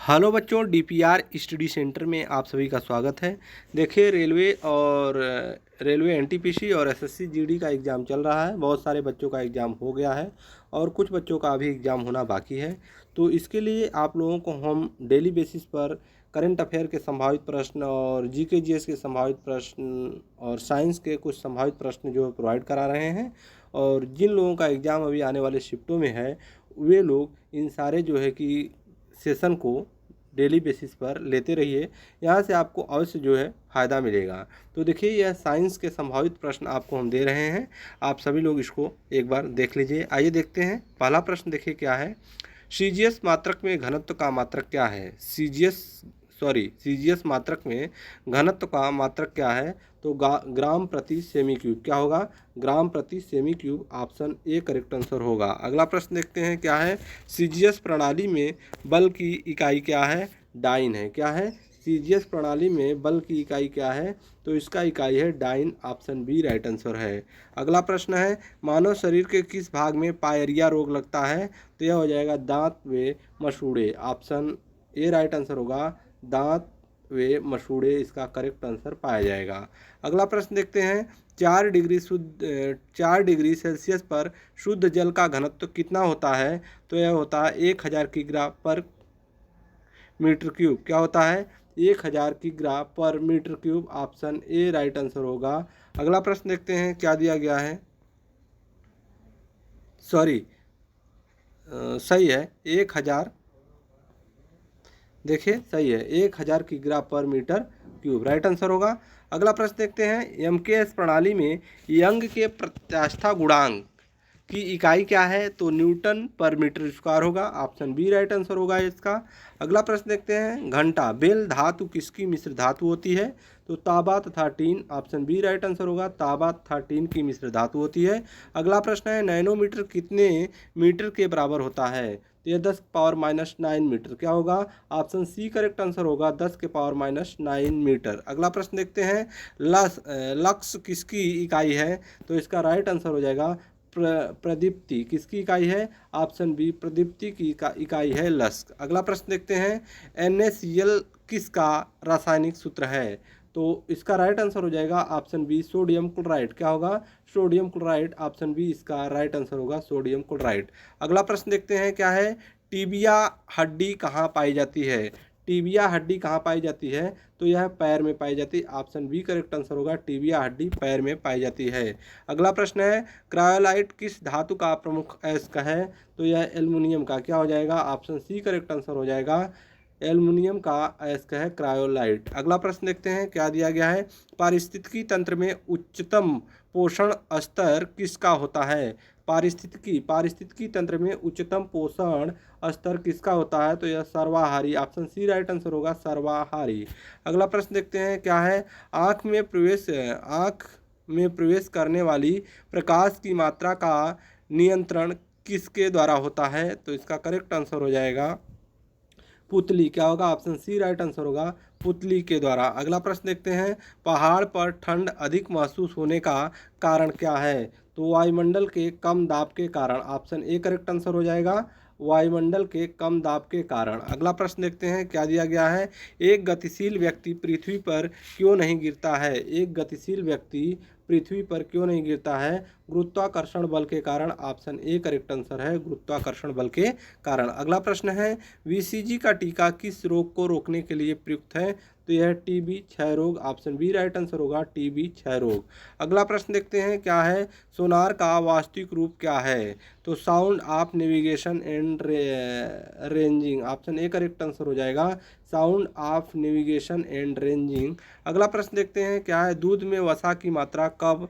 Hello बच्चों, DPR study centre में आप सभी का स्वागत है। देखिए, रेलवे एनटीपीसी और एसएससी जीडी का एग्ज़ाम चल रहा है। बहुत सारे बच्चों का एग्ज़ाम हो गया है और कुछ बच्चों का अभी एग्ज़ाम होना बाकी है। तो इसके लिए आप लोगों को हम डेली बेसिस पर करंट अफेयर के संभावित प्रश्न और जीके जीएस के संभावित प्रश्न और साइंस के कुछ संभावित प्रश्न जो प्रोवाइड करा रहे हैं। और जिन लोगों का एग्ज़ाम अभी आने वाले शिफ्टों में है, वे लोग इन सारे जो है कि सेशन को डेली बेसिस पर लेते रहिए। यहाँ से आपको अवश्य जो है फ़ायदा मिलेगा। तो देखिए, यह साइंस के संभावित प्रश्न आपको हम दे रहे हैं। आप सभी लोग इसको एक बार देख लीजिए। आइए देखते हैं। पहला प्रश्न देखिए क्या है। सीजीएस मात्रक में घनत्व का मात्रक क्या है? सीजीएस मात्रक में घनत्व का मात्रक क्या है? तो ग्राम प्रति सेमी क्यूब। क्या होगा? ग्राम प्रति semi cube. Option A correct answer होगा। अगला प्रश्न देखते हैं क्या है। सीजीएस प्रणाली में बल की इकाई क्या है? डाइन है। क्या है? सीजीएस प्रणाली में बल की इकाई क्या है? तो इसका इकाई है dyne. Option B right answer है। अगला प्रश्न है, मानव शरीर के किस भाग में पायरिया रोग लगता है? तो यह हो जाएगा दांत व मसूड़े। ऑप्शन ए राइट आंसर होगा। दांत वे मसूड़े इसका करेक्ट आंसर पाया जाएगा। अगला प्रश्न देखते हैं। 4 डिग्री सेल्सियस पर शुद्ध जल का घनत्व कितना होता है? तो यह होता है 1000 किग्रा पर मीटर क्यूब। क्या होता है? 1000 किग्रा पर metre cube. Option A right answer होगा। अगला प्रश्न देखते हैं क्या दिया गया है। सही है 1000। देखिए सही है 1000 किग्रा पर मीटर क्यूब राइट आंसर होगा। अगला प्रश्न देखते हैं। एमकेएस प्रणाली में यंग के प्रत्यास्था गुणांक की इकाई क्या है? तो न्यूटन पर मीटर स्क्वायर होगा। ऑप्शन बी राइट आंसर होगा इसका। अगला प्रश्न देखते हैं। घंटा बेल धातु किसकी मिश्र धातु होती है? तो तांबा तथा टीन। ऑप्शन बी राइट आंसर होगा। तांबा तथा टीन की मिश्र धातु होती है। अगला प्रश्न है, नैनोमीटर कितने मीटर के बराबर होता है? तो यह 10⁻⁹ मीटर। क्या होगा? ऑप्शन सी करेक्ट आंसर होगा। 10⁻⁹ मीटर। अगला प्रश्न देखते हैं। लक्स किसकी इकाई है? तो इसका राइट आंसर हो जाएगा प्रदीप्ति। किसकी इकाई है? ऑप्शन बी प्रदीप्ति की इकाई है लक्स। अगला प्रश्न देखते हैं। NaCl किसका रासायनिक सूत्र है? तो इसका राइट आंसर हो जाएगा ऑप्शन बी सोडियम क्लोराइड। क्या होगा? Sodium chloride. ऑप्शन बी इसका राइट आंसर होगा सोडियम क्लोराइड। अगला प्रश्न देखते हैं क्या है। टीबिया हड्डी कहाँ पाई जाती है? टीबिया हड्डी कहाँ पाई जाती है? तो यह पैर में पाई जाती है। ऑप्शन बी करेक्ट आंसर होगा। टीबिया हड्डी पैर में पाई जाती है। अगला प्रश्न है, क्रायोलाइट किस धातु का प्रमुख अयस्क है? तो यह एल्युमिनियम का। क्या हो जाएगा? ऑप्शन सी करेक्ट आंसर हो जाएगा। एल्युमिनियम का अयस्क है क्रायोलाइट। अगला प्रश्न देखते हैं क्या दिया गया है। पारिस्थितिकी तंत्र में उच्चतम पोषण स्तर किसका होता है? पारिस्थितिकी तंत्र में उच्चतम पोषण स्तर किसका होता है? तो यह सर्वाहारी। ऑप्शन सी राइट आंसर होगा सर्वाहारी। अगला प्रश्न देखते हैं क्या है। आँख में प्रवेश करने वाली प्रकाश की मात्रा का नियंत्रण किसके द्वारा होता है? तो इसका करेक्ट आंसर हो जाएगा पुतली। क्या होगा? ऑप्शन सी राइट आंसर होगा पुतली के द्वारा। अगला प्रश्न देखते हैं। पहाड़ पर ठंड अधिक महसूस होने का कारण क्या है? तो वायुमंडल के कम दाब के कारण। ऑप्शन ए करेक्ट आंसर हो जाएगा वायुमंडल के कम दाब के कारण। अगला प्रश्न देखते हैं क्या दिया गया है। एक गतिशील व्यक्ति पृथ्वी पर क्यों नहीं गिरता है? एक गतिशील व्यक्ति पृथ्वी पर क्यों नहीं गिरता है? गुरुत्वाकर्षण बल के कारण। ऑप्शन ए करेक्ट आंसर है गुरुत्वाकर्षण बल के कारण। अगला प्रश्न है, बीसीजी का टीका किस रोग को रोकने के लिए प्रयुक्त है? तो यह टीबी क्षय रोग। ऑप्शन बी राइट आंसर होगा टीबी क्षय रोग। अगला प्रश्न देखते हैं क्या है। सोनार का वास्तविक रूप क्या है? तो sound of navigation and ranging. Option A correct answer हो जाएगा sound of navigation and ranging. अगला प्रश्न देखते हैं क्या है। दूध में वसा की मात्रा कब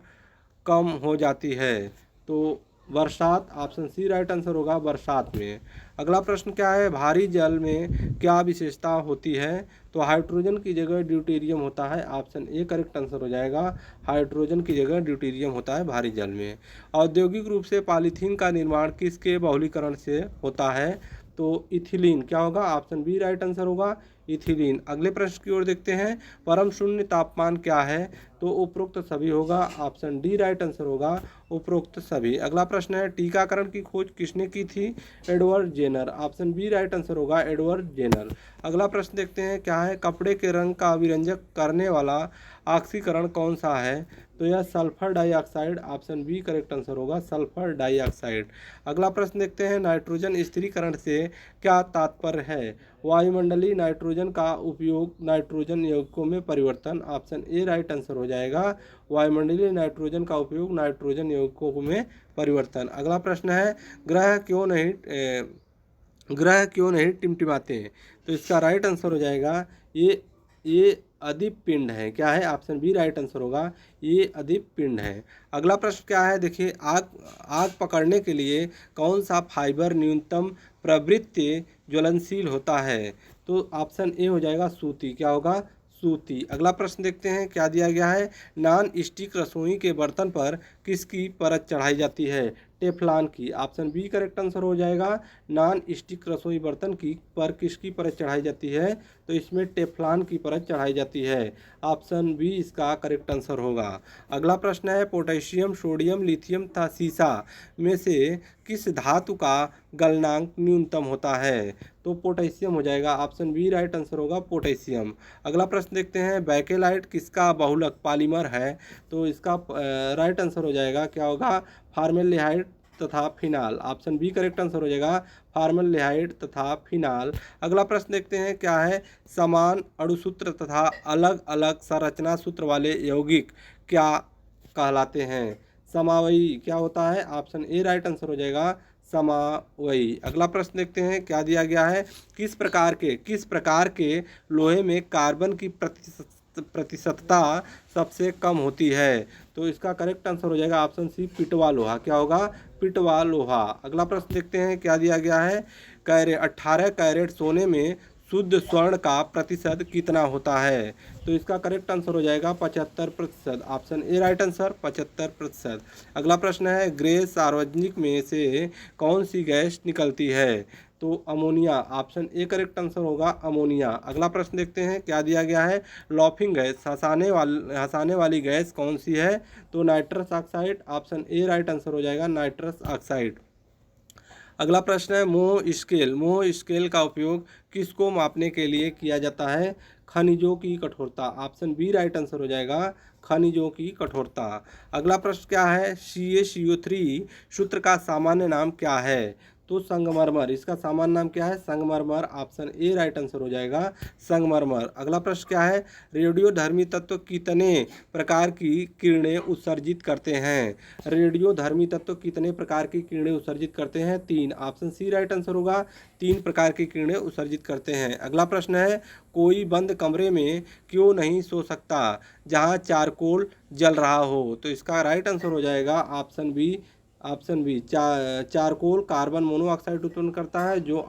कम हो जाती है? तो बरसात। ऑप्शन सी राइट आंसर होगा बरसात में। अगला प्रश्न क्या है। भारी जल में क्या विशेषता होती है? तो हाइड्रोजन की जगह ड्यूटेरियम होता है। ऑप्शन ए करेक्ट आंसर हो जाएगा हाइड्रोजन की जगह ड्यूटेरियम होता है भारी जल में। औद्योगिक रूप से पॉलीथीन का निर्माण किसके बहुलीकरण से होता है? तो इथिलीन क्या होगा, ऑप्शन बी राइट आंसर होगा, इथिलीन। अगले प्रश्न की ओर देखते हैं, परम शून्य तापमान क्या है, तो उपरोक्त सभी होगा, ऑप्शन डी राइट आंसर होगा, उपरोक्त सभी। अगला प्रश्न है, टीकाकरण की खोज किसने की थी, Edward Jenner, option B right answer होगा, एडवर्ड जेनर। अगला प्रश्न देखते हैं, क्या है, कपड़े के रंग का अभिरंजक करने वाला ऑक्सीकरण कौन सा है, तो यह sulphur dioxide, option B correct answer होगा, सल्फर डाइऑक्साइड। अगला प्रश्न देखते हैं, नाइट्रोजन स्थिरीकरण से क्या तात्पर्य है, वायुमंडलीय नाइट्रोजन का उपयोग नाइट्रोजन यौगिकों में परिवर्तन, ऑप्शन ए राइट आंसर हो जाएगा, वायुमंडलीय नाइट्रोजन का उपयोग नाइट्रोजन यौगिकों में परिवर्तन। अगला प्रश्न है, ग्रह क्यों नहीं टिमटिमाते हैं, तो इसका राइट आंसर हो जाएगा, ये अदीप पिंड है, क्या है, ऑप्शन बी राइट आंसर होगा, ये अदीप पिंड है। अगला प्रश्न क्या है, देखिए, आग पकड़ने के लिए कौन सा फाइबर न्यूनतम प्रवृत्ति ज्वलनशील होता है, तो ऑप्शन ए हो जाएगा, सूती, क्या होगा, सूती। अगला प्रश्न देखते हैं, क्या दिया गया है, नॉन स्टिक रसोई के बर्तन पर किसकी परत चढ़ाई जाती है, टेफ्लॉन की, ऑप्शन बी करेक्ट आंसर हो जाएगा, नॉन स्टिक रसोई बर्तन की पर किसकी परत चढ़ाई जाती है, तो इसमें टेफ्लॉन की परत चढ़ाई जाती है, ऑप्शन बी इसका करेक्ट आंसर होगा। अगला प्रश्न है, पोटेशियम, सोडियम, लिथियम तथा सीसा में से किस धातु का गलनांक न्यूनतम होता है, तो पोटेशियम हो जाएगा, ऑप्शन बी राइट आंसर होगा, पोटेशियम। अगला प्रश्न देखते हैं, बैकेलाइट किसका बहुलक पॉलीमर है, तो इसका राइट आंसर हो जाएगा, क्या होगा, फार्मेल्डिहाइड तथा phenol, option B correct answer हो जाएगा, फार्मेल्डिहाइड तथा फिनाल। अगला प्रश्न देखते हैं, क्या है, समान अणुसूत्र तथा अलग अलग संरचना सूत्र वाले यौगिक क्या कहलाते हैं, समावयी क्या होता है, ऑप्शन ए राइट आंसर हो जाएगा, समावयी। अगला प्रश्न देखते हैं, क्या दिया गया है, किस प्रकार के लोहे में कार्बन की प्रतिशतता सबसे कम होती है, तो इसका करेक्ट आंसर हो जाएगा, ऑप्शन सी पिटवा लोहा, क्या होगा, पिटवा लोहा। अगला प्रश्न देखते हैं, क्या दिया गया है, 18 कैरेट सोने में शुद्ध स्वर्ण का प्रतिशत कितना होता है, तो इसका करेक्ट आंसर हो जाएगा 75%, ऑप्शन ए राइट आंसर 75%। अगला प्रश्न है, ग्रे सार्वजनिक में से कौन सी गैस निकलती है, तो ammonia, option A correct answer होगा, अमोनिया। अगला प्रश्न देखते हैं, क्या दिया गया है, लॉफिंग गैस, हंसाने वाली गैस कौन सी है, तो nitrous oxide, option A right answer हो जाएगा, नाइट्रस ऑक्साइड। अगला प्रश्न है, मोह स्केल का उपयोग किसको मापने के लिए किया जाता है, खनिजों की कठोरता, ऑप्शन बी राइट आंसर हो जाएगा, खनिजों की कठोरता। अगला प्रश्न क्या है, CaCO3 सूत्र का सामान्य नाम क्या है, तो संगमरमर, इसका सामान्य नाम क्या है, संगमरमर, ऑप्शन ए राइट आंसर हो जाएगा, संगमरमर। अगला प्रश्न क्या है, रेडियोधर्मी तत्व कितने प्रकार की किरणें उत्सर्जित करते हैं, रेडियोधर्मी तत्व कितने प्रकार की किरणें उत्सर्जित करते हैं, 3, ऑप्शन सी राइट आंसर होगा, 3 प्रकार की किरणें उत्सर्जित करते हैं। अगला प्रश्न है, कोई बंद कमरे में क्यों नहीं सो सकता जहां चारकोल जल रहा हो, तो इसका राइट आंसर हो जाएगा, option B charcoal carbon monoxide उत्पन्न करता है, जो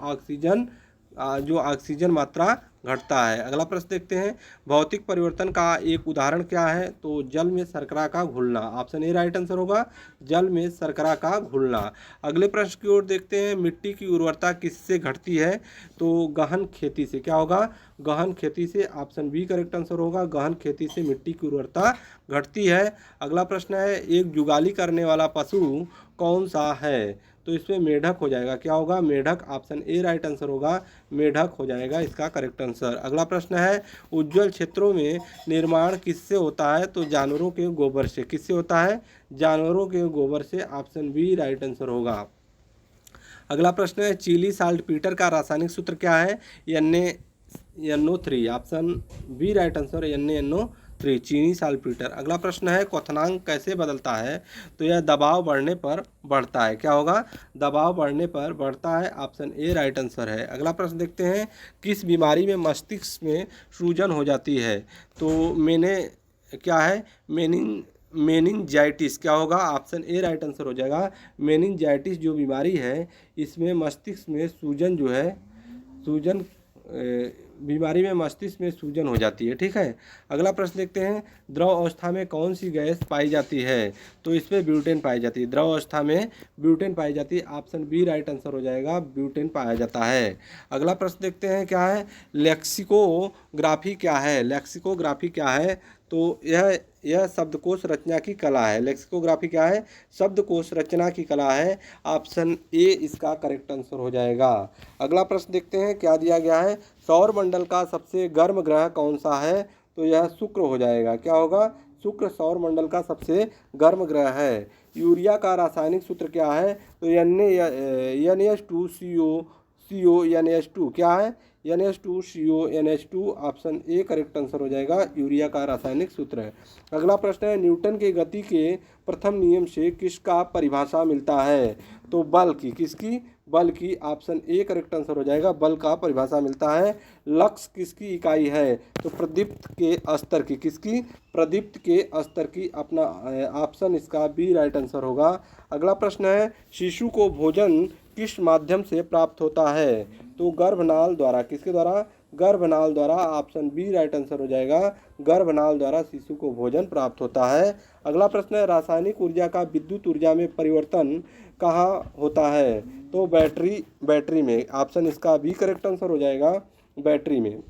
ऑक्सीजन मात्रा घटता है। अगला प्रश्न देखते हैं, भौतिक परिवर्तन का एक उदाहरण क्या है, तो जल में शर्करा का घुलना, ऑप्शन ए राइट आंसर होगा, जल में शर्करा का घुलना। अगले प्रश्न की ओर देखते हैं, मिट्टी की उर्वरता किससे घटती है, तो गहन खेती से, क्या होगा, गहन खेती से, ऑप्शन बी करेक्ट आंसर होगा, गहन खेती से मिट्टी की उर्वरता घटती है। अगला प्रश्न है, एक जुगाली करने वाला पशु कौन सा है, तो इसमें मेढक हो जाएगा, क्या होगा, मेढक, ऑप्शन ए राइट आंसर होगा, मेढक हो जाएगा इसका करेक्ट आंसर। अगला प्रश्न है, उज्ज्वल क्षेत्रों में निर्माण किससे होता है, तो जानवरों के गोबर से, किससे होता है, जानवरों के गोबर से, ऑप्शन बी राइट आंसर होगा। अगला प्रश्न है, चिली साल्टपीटर का रासायनिक सूत्र क्या है, NaNO3, option B right answer, NaNO3, चीनी साल्टपीटर। अगला प्रश्न है, क्वथनांक कैसे बदलता है, तो यह दबाव बढ़ने पर बढ़ता है, क्या होगा, दबाव बढ़ने पर बढ़ता है, ऑप्शन ए राइट आंसर है। अगला प्रश्न देखते हैं, किस बीमारी में मस्तिष्क में सूजन हो जाती है, तो क्या है, मेनिंजाइटिस, क्या होगा, ऑप्शन ए राइट आंसर हो जाएगा, मेनिंजाइटिस जो बीमारी है, इसमें मस्तिष्क में सूजन जो है, सूजन बीमारी में मस्तिष्क में सूजन हो जाती है। ठीक है, अगला प्रश्न देखते हैं, द्रव अवस्था में कौन सी गैस पाई जाती है? तो इसमें ब्यूटेन पाई जाती है। द्रव अवस्था में ब्यूटेन पाई जाती है। ऑप्शन बी राइट आंसर हो जाएगा, ब्यूटेन पाया जाता है। अगला प्रश्न देखते हैं क्या है, लेक्सिकोग्राफी क्या है? लेक्सिकोग्राफी क्या है? तो यह शब्दकोश रचना की कला है। लेक्सिकोग्राफी क्या है? शब्दकोश रचना की कला है। ऑप्शन ए इसका करेक्ट आंसर हो जाएगा। अगला प्रश्न देखते हैं क्या दिया गया है, सौर मंडल का सबसे गर्म ग्रह कौन सा है? तो यह शुक्र हो जाएगा। क्या होगा? शुक्र सौर मंडल का सबसे गर्म ग्रह है। यूरिया का रासायनिक सूत्र क्या है? तो NH2CO क्या है? NH2CO option A correct answer हो जाएगा, यूरिया का रासायनिक सूत्र है। अगला प्रश्न है, न्यूटन के गति के प्रथम नियम से किसका परिभाषा मिलता है? तो बल की। किसकी? बल की। ऑप्शन ए करेक्ट आंसर हो जाएगा, बल का परिभाषा मिलता है। लक्स किसकी इकाई है? तो प्रदीप्त के स्तर की। किसकी? प्रदीप्त के स्तर की। अपना ऑप्शन इसका बी राइट आंसर होगा। अगला प्रश्न है, शिशु को भोजन किस माध्यम से प्राप्त होता है? तो गर्भनाल द्वारा। किसके द्वारा? गर्भनाल द्वारा। ऑप्शन बी राइट आंसर हो जाएगा, गर्भनाल द्वारा शिशु को भोजन प्राप्त होता है। अगला प्रश्न है, रासायनिक ऊर्जा का विद्युत ऊर्जा में परिवर्तन कहाँ होता है? तो बैटरी में। ऑप्शन इसका बी करेक्ट आंसर हो जाएगा, बैटरी में।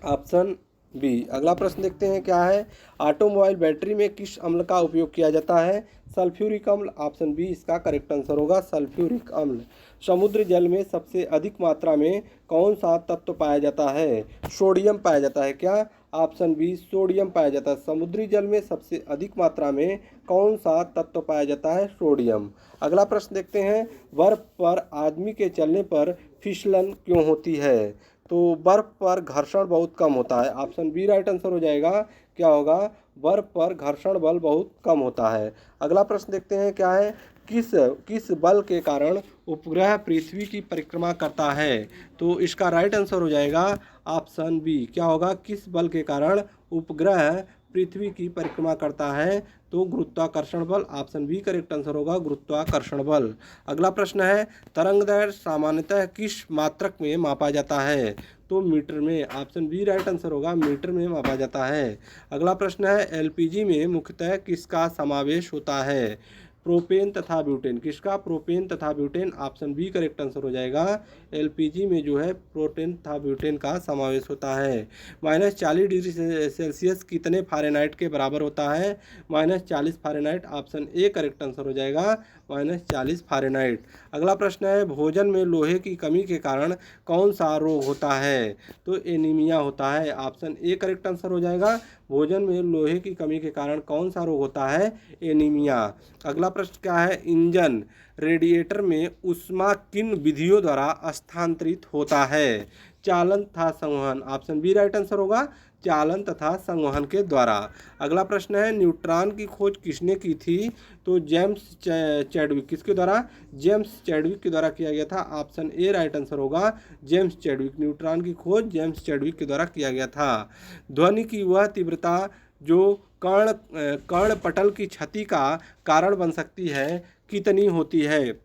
Option B. अगला प्रश्न देखते हैं क्या है, ऑटोमोबाइल बैटरी में किस अम्ल का उपयोग किया जाता है? सल्फ्यूरिक अम्ल। ऑप्शन बी इसका करेक्ट आंसर होगा, सल्फ्यूरिक अम्ल। समुद्र जल में सबसे अधिक मात्रा में कौन सा तत्व पाया जाता है? सोडियम पाया जाता है। क्या? ऑप्शन बी सोडियम पाया जाता है। समुद्री जल में सबसे अधिक मात्रा में कौन सा तत्व पाया जाता है? सोडियम। अगला प्रश्न देखते हैं, बर्फ पर आदमी के चलने पर फिसलन क्यों होती है? तो बर्फ पर घर्षण बहुत कम होता है। ऑप्शन बी राइट आंसर हो जाएगा। क्या होगा? बर्फ पर घर्षण बल बहुत कम होता है। अगला प्रश्न देखते हैं क्या है, किस बल के कारण उपग्रह पृथ्वी की परिक्रमा करता है? तो इसका राइट आंसर हो जाएगा ऑप्शन बी। क्या होगा? किस बल के कारण उपग्रह पृथ्वी की परिक्रमा करता है? तो गुरुत्वाकर्षण बल। ऑप्शन बी करेक्ट आंसर होगा, गुरुत्वाकर्षण बल। अगला प्रश्न है, तरंगदैर्घ्य सामान्यतः किस मात्रक में मापा जाता है? तो मीटर में। ऑप्शन बी राइट आंसर होगा, मीटर में मापा जाता है। अगला प्रश्न है, एलपीजी में मुख्यतः किसका समावेश होता है? प्रोपेन तथा ब्यूटेन। किसका? प्रोपेन तथा butane. Option B correct answer हो जाएगा, एलपीजी में जो है प्रोपेन तथा ब्यूटेन का समावेश होता है। -40 डिग्री सेल्सियस कितने फ़ारेनहाइट के बराबर होता है? -40 Fahrenheit. Option A correct answer हो जाएगा, -40 फ़ारेनहाइट। अगला प्रश्न है, भोजन में लोहे की कमी के कारण कौन सा रोग होता है? तो एनीमिया होता है। ऑप्शन ए करेक्ट आंसर हो जाएगा, भोजन में लोहे की कमी के कारण कौन सा रोग होता है? एनीमिया। अगला प्रश्न क्या है, इंजन रेडिएटर में ऊष्मा किन विधियों द्वारा स्थानांतरित होता है? चालन तथा संवहन। ऑप्शन बी राइट आंसर होगा, चालन तथा संवहन के द्वारा। अगला प्रश्न है, न्यूट्रॉन की खोज किसने की थी? तो जेम्स चैडविक। किसके द्वारा? जेम्स चैडविक के द्वारा किया गया था। ऑप्शन ए राइट आंसर होगा, जेम्स चैडविक। न्यूट्रॉन की खोज जेम्स चैडविक के द्वारा किया गया था। ध्वनि की वह तीव्रता जो कर्णपटल की क्षति का कारण बन सकती है कितनी होती है?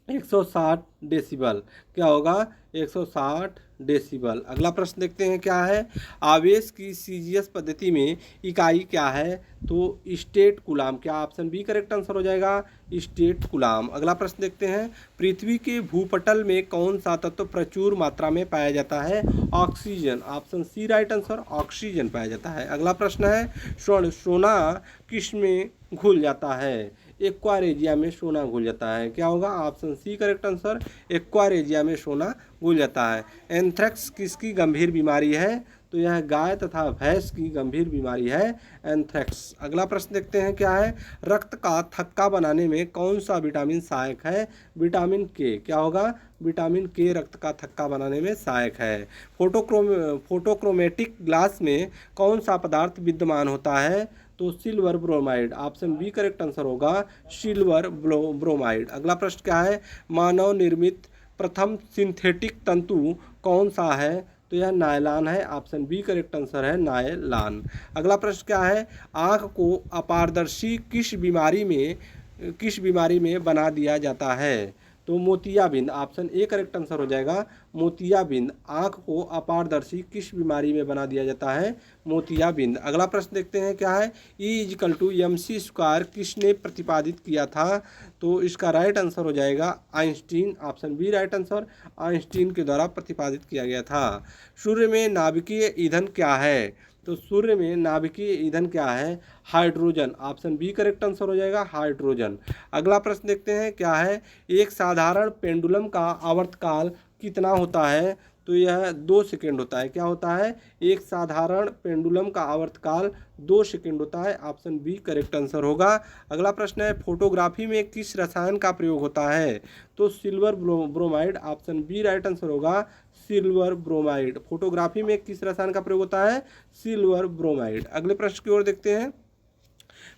160 डेसिबल। क्या होगा? 160 डेसिबल। अगला प्रश्न देखते हैं क्या है, आवेश की सीजीएस पद्धति में इकाई क्या है? तो स्टेट कूलाम। क्या? ऑप्शन बी करेक्ट आंसर हो जाएगा, स्टेट कूलाम। अगला प्रश्न देखते हैं, पृथ्वी के भूपटल में कौन सा तत्व प्रचुर मात्रा में पाया जाता है? Oxygen. Option C right answer, oxygen पाया जाता है। अगला प्रश्न है, सोना किस में घुल जाता है? एक्वारेजिया में सोना घुल जाता है। क्या होगा? Option C correct answer, aqua regia में सोना घुल जाता है। एंथ्रेक्स किसकी गंभीर बीमारी है? तो यह गाय तथा भैंस की गंभीर बीमारी है, एंथ्रेक्स। अगला प्रश्न देखते हैं क्या है, रक्त का थक्का बनाने में कौन सा विटामिन सहायक है? विटामिन के। क्या होगा? विटामिन के रक्त का थक्का बनाने में सहायक है। फोटोक्रोमेटिक ग्लास में कौन सा पदार्थ विद्यमान होता है? तो silver bromide. Option B correct answer होगा, सिल्वर ब्रोमाइड। अगला प्रश्न क्या है, मानव निर्मित प्रथम सिंथेटिक तंतु कौन सा है? तो यह नायलॉन है। ऑप्शन बी करेक्ट आंसर है, नायलॉन। अगला प्रश्न क्या है, आँख को अपारदर्शी किस बीमारी में बना दिया जाता है? तो मोतियाबिंद, ऑप्शन ए करेक्ट आंसर हो जाएगा मोतियाबिंद। आँख को अपारदर्शी किस बीमारी में बना दिया जाता है? मोतियाबिंद। अगला प्रश्न देखते हैं क्या है, E=mc² किसने प्रतिपादित किया था? तो इसका राइट आंसर हो जाएगा Einstein, option B right answer, Einstein के द्वारा प्रतिपादित किया गया था। सूर्य में नाभिकीय ईंधन क्या है? तो सूर्य में नाभिकीय ईंधन क्या है? Hydrogen, option B correct answer हो जाएगा हाइड्रोजन। अगला प्रश्न देखते हैं क्या है, एक साधारण पेंडुलम का आवर्तकाल कितना होता है? तो यह 2 सेकेंड होता है। क्या होता है? एक साधारण पेंडुलम का आवर्तकाल 2 सेकेंड होता है, ऑप्शन बी करेक्ट आंसर होगा। अगला प्रश्न है, फोटोग्राफी में किस रसायन का प्रयोग होता है? तो silver bromide, option B right answer होगा सिल्वर ब्रोमाइड। फोटोग्राफी में किस रसायन का प्रयोग होता है? Silver bromide. अगले प्रश्न की ओर देखते हैं,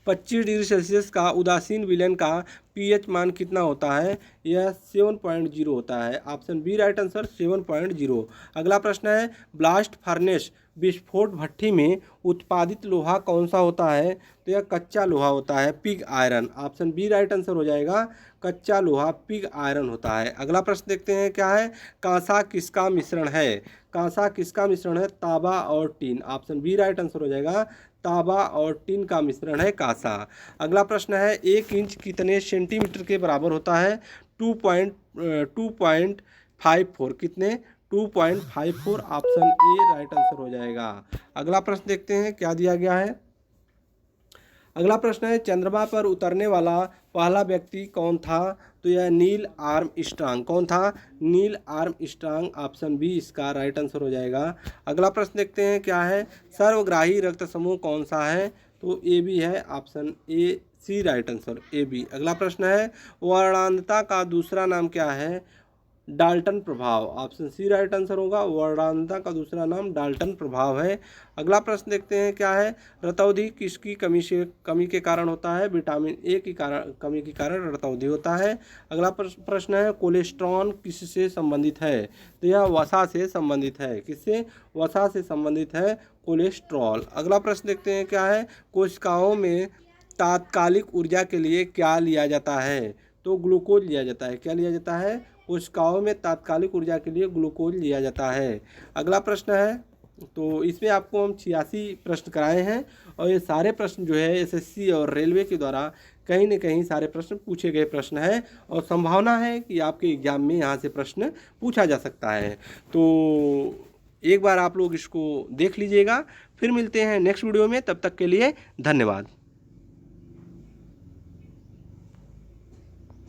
25 डिग्री सेल्सियस का उदासीन विलयन का पीएच मान कितना होता है? यह 7.0 होता है, ऑप्शन बी राइट आंसर 7.0। अगला प्रश्न है, ब्लास्ट फर्नेस विस्फोट भट्ठी में उत्पादित लोहा कौन सा होता है? तो यह कच्चा लोहा होता है, pig iron, option B right answer हो जाएगा कच्चा लोहा पिग आयरन होता है। अगला प्रश्न देखते हैं क्या है, कांसा किसका मिश्रण है? कांसा किसका मिश्रण है? तांबा और टीन, ऑप्शन बी राइट आंसर हो जाएगा तांबा और टीन का मिश्रण है कांसा। अगला प्रश्न है, 1 इंच कितने सेंटीमीटर के बराबर होता है? 2.54, कितने? 2.54, ऑप्शन ए राइट आंसर हो जाएगा। अगला प्रश्न देखते हैं क्या दिया गया है। अगला प्रश्न है, चंद्रमा पर उतरने वाला पहला व्यक्ति कौन था? तो यह नील आर्मस्ट्रांग। कौन था? नील आर्मस्ट्रांग, ऑप्शन बी इसका राइट आंसर हो जाएगा। अगला प्रश्न देखते हैं क्या है, सर्वग्राही रक्त समूह कौन सा है? तो ए बी है, option A C right answer A B. अगला प्रश्न है, वर्णांधता का दूसरा नाम क्या है? डाल्टन प्रभाव, ऑप्शन सी राइट आंसर होगा, वर्णांधता का दूसरा नाम डाल्टन प्रभाव है। अगला प्रश्न देखते हैं क्या है, रतौंधी किसकी कमी के कारण होता है? विटामिन ए की कमी के कारण रतौंधी होता है। अगला प्रश्न है, कोलेस्ट्रॉल किससे संबंधित है? तो यह वसा से संबंधित है। किससे? वसा से संबंधित है कोलेस्ट्रॉल। अगला प्रश्न देखते हैं क्या है, कोशिकाओं में तात्कालिक ऊर्जा के लिए क्या लिया जाता है? तो ग्लूकोज लिया जाता है। क्या लिया जाता है? कोशिकाओं में तात्कालिक ऊर्जा के लिए ग्लूकोज लिया जाता है। अगला प्रश्न है, तो इसमें आपको हम 86 प्रश्न कराए हैं और ये सारे प्रश्न जो है एसएससी और रेलवे के द्वारा कहीं न कहीं सारे प्रश्न पूछे गए प्रश्न हैं और संभावना है कि आपके एग्जाम में यहाँ से प्रश्न पूछा जा सकता है। तो एक बार आप लोग इसको देख लीजिएगा। फिर मिलते हैं नेक्स्ट वीडियो में, तब तक के लिए धन्यवाद।